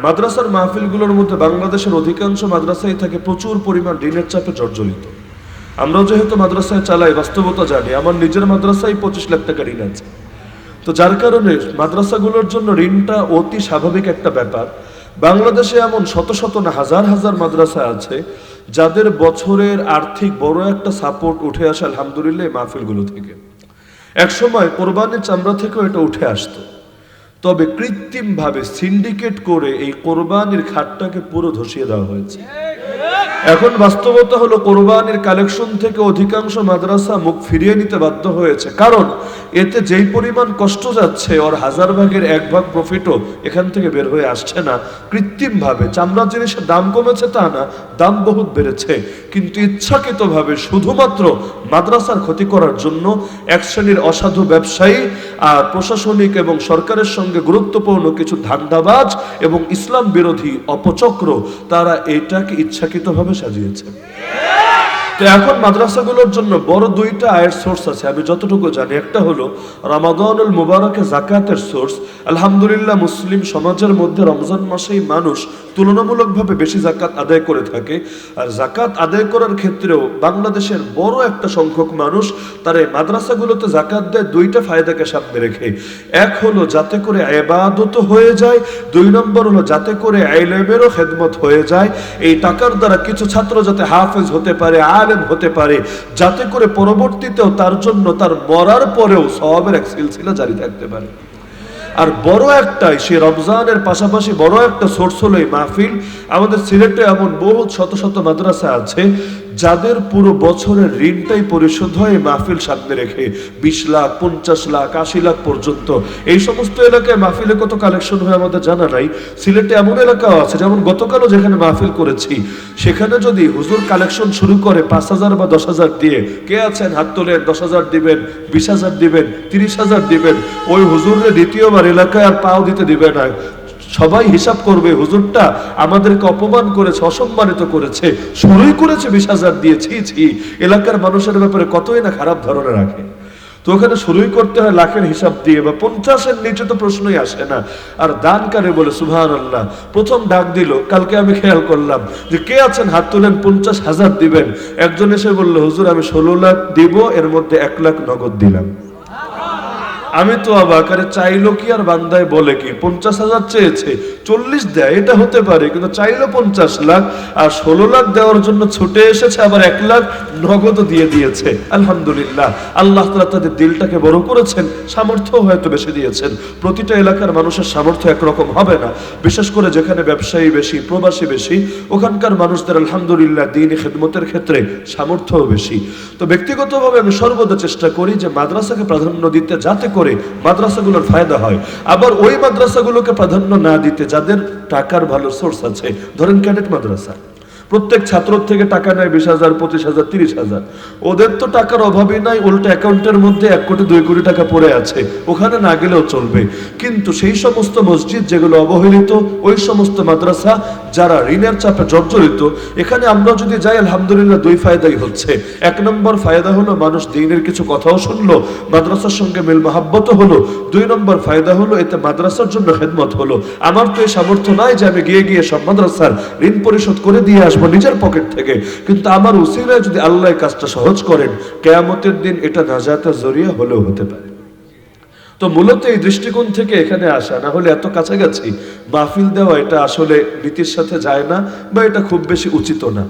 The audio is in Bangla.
মাদ্রাসার মাহফিলগুলোর মধ্যে বাংলাদেশের অধিকাংশ মাদ্রাসায় থাকে প্রচুর পরিমাণ ঋণের চাপে জর্জরিত। আমরাও যেহেতু মাদ্রাসায় চালাই, বাস্তবতা জানি। আমার নিজের মাদ্রাসায় 25 লাখ টাকা ঋণ আছে। তো যার কারণে মাদ্রাসাগুলোর জন্য ঋণটা অতি স্বাভাবিক একটা ব্যাপার। বাংলাদেশে এমন শত শত না হাজার হাজার মাদ্রাসা আছে যাদের বছরের আর্থিক বড় একটা সাপোর্ট উঠে আসে আলহামদুলিল্লাহ এই মাহফিলগুলো থেকে। একসময় কোরবানির চামড়া থেকেও এটা উঠে আসতো, তবে কৃত্রিমভাবে সিন্ডিকেট করে এই কোরবানির খাতটাকে পুরো ধসিয়ে দেওয়া হয়েছে। এখন বাস্তবতা হলো কোরবানির কালেকশন থেকে অধিকাংশ মাদ্রাসা মুখ ফিরিয়ে নিতে বাধ্য হয়েছে, কারণ এতে যেই পরিমাণ কষ্ট যাচ্ছে ওর 1000 ভাগের 1 ভাগ প্রফিটও এখান থেকে বের হয়ে আসছে না। কৃত্রিমভাবে চামড়া জিনিসের দাম কমেছে তা না, দাম বহুত বেড়েছে, কিন্তু ইচ্ছাকৃতভাবে শুধুমাত্র মাদ্রাসার ক্ষতি করার জন্য এক শ্রেণীর অসাধু ব্যবসায়ী আর প্রশাসনিক এবং সরকারের সঙ্গে গুরুত্বপূর্ণ কিছু ধান্দাবাজ এবং ইসলাম বিরোধী অপচক্র তারা এটাকে ইচ্ছাকৃতভাবে সাজিয়েছে। তো এখন মাদ্রাসাগুলোর জন্য বড় দুইটা আয়ের সোর্স আছে আমি যতটুকু জানি। একটা হলো রমাদানুল মুবারকে যাকাতের সোর্স। আলহামদুলিল্লাহ মুসলিম সমাজের মধ্যে রমজান মাসেই মানুষ তুলনামূলকভাবে বেশি যাকাত আদায় করে থাকে। আর যাকাত আদায় করার ক্ষেত্রেও বাংলাদেশের বড় একটা সংখ্যক মানুষ তারা এই মাদ্রাসাগুলোতে যাকাত দেয় দুইটা ফায়দাকে সামনে রেখে। এক হলো যাতে করে ইবাদত হয়ে যায়, 2 নম্বর হলো যাতে করে ইলমেরও খেদমত হয়ে যায়। এই টাকার দ্বারা কিছু ছাত্র যাতে হাফেজ হতে পারে, আলেম হতে পারে, যাতে করে পরবর্তীতেও তার জন্য তার মরার পরেও সওয়াবের এক সিলসিলা জারি থাকতে পারে। আর বড় একটাই সে রমজানের পাশাপাশি বড় একটা সোর্স হলো এই মাহফিল। আমাদের সিলেটে এমন বহু শত শত মাদ্রাসা আছে যাদের পুরো বছরের ঋণটাই পরিশোধ হয় এই মাহফিল সামনে রেখে। 20 লাখ, 50 লাখ, 80 লাখ পর্যন্ত এই সমস্ত এলাকায় মাহফিলে কত কালেকশন হয় আমাদের জানা নাই। সিলেটে এমন এলাকাও আছে, যেমন গতকালও যেখানে মাহফিল করেছি সেখানে যদি হুজুর কালেকশন শুরু করে 5000 বা 10,000 দিয়ে, কে আছেন হাত তোলেন, 10,000 দিবেন, 20,000 দিবেন, 30,000 দিবেন, ওই হুজুরের দ্বিতীয়বার এলাকায় আর পাও দিতে দিবে না। সবাই হিসাব করবে হুজুরটা আমাদেরকে অপমান করেছে, অসম্মানিত করেছে, শুরুই করেছে 20,000 দিয়েছি। এলাকার মানুষের ব্যাপারে কতই না খারাপ ধারণা রাখে। তো ওখানে শুরুই করতে হয় লাখের হিসাব দিয়ে, বা 50-এর নিচে তো প্রশ্নই আসে না। আর দান কারে বলে সুবহানাল্লাহ। প্রথম ডাক দিল, কালকে আমি খেয়াল করলাম যে কে আছেন হাত তুলেন, 50,000 দিবেন। একজন এসে বলল হুজুর আমি 16 লাখ দিব, এর মধ্যে 1 লাখ নগদ দিলাম। আমি তো অবাক, আরে চাইলো কি আর বান্দায় বলে কি? 50,000 চেয়েছে, 40 দেয় এটা হতে পারে, কিন্তু চাইলো 50 লাখ আর 16 লাখ দেওয়ার জন্য ছুটে এসেছে, আবার 1 লাখ নগদ দিয়ে দিয়েছে। আলহামদুলিল্লাহ, আল্লাহ তাআলা তাদের দিলটাকে বড় করেছেন, সামর্থ্য হয়তো বেশি দিয়েছেন। প্রতিটা এলাকার মানুষের সামর্থ্য একরকম হবে না, বিশেষ করে যেখানে ব্যবসায়ী বেশি, প্রবাসী বেশি, ওখানকার মানুষদের আলহামদুলিল্লাহ দ্বীনি খেদমতের ক্ষেত্রে সামর্থ্যও বেশি। তো ব্যক্তিগতভাবে আমি সর্বদা চেষ্টা করি যে মাদ্রাসাকে প্রাধান্য দিতে, যাতে করে মাদ্রাসাগুলোর ফায়দা হয়। আবার ওই মাদ্রাসাগুলোকে প্রাধান্য না দিতে যাদের টাকার ভালো সোর্স আছে, ধরেন ক্যাডেট মাদ্রাসা, প্রত্যেক ছাত্র থেকে টাকা নেয় 20,000, 25,000, 30,000। ওদের তো টাকার অভাবই নাই, উল্টো অ্যাকাউন্টের মধ্যে 1 কোটি 2 কোটি টাকা পড়ে আছে, ওখানে না গেলেও চলবে। কিন্তু সেই সমস্ত মসজিদ যেগুলো অবহেলিত, ওই সমস্ত মাদ্রাসা যারা ঋণের চাপে জর্জরিত, এখানে আমরা যদি যাই আলহামদুলিল্লাহ 2 ফায়দাই হচ্ছে। 1 নম্বর ফায়দা হলো মানুষ দ্বীনের কিছু কথাও শুনলো, মাদ্রাসার সঙ্গে মিল মহাব্বত হলো। 2 নম্বর ফায়দা হলো এতে মাদ্রাসার জন্য খেদমত হলো। আমার তো এই সামর্থ্য নাই যে আমি গিয়ে সব মাদ্রাসার ঋণ পরিশোধ করে দিয়ে আসবো নিজের পকেট থেকে, কিন্তু আমার উসিলায় যদি আল্লাহ কাজটা সহজ করেন, কিয়ামতের দিন এটা নাজাতের জরিয়া হলেও হতে পারে। তো মূলত এই দৃষ্টিকোণ থেকে এখানে আসা, না হলে এত কাছাকাছি মাহফিল দেওয়া এটা আসলে নীতির সাথে যায় না, বা এটা খুব বেশি উচিত না।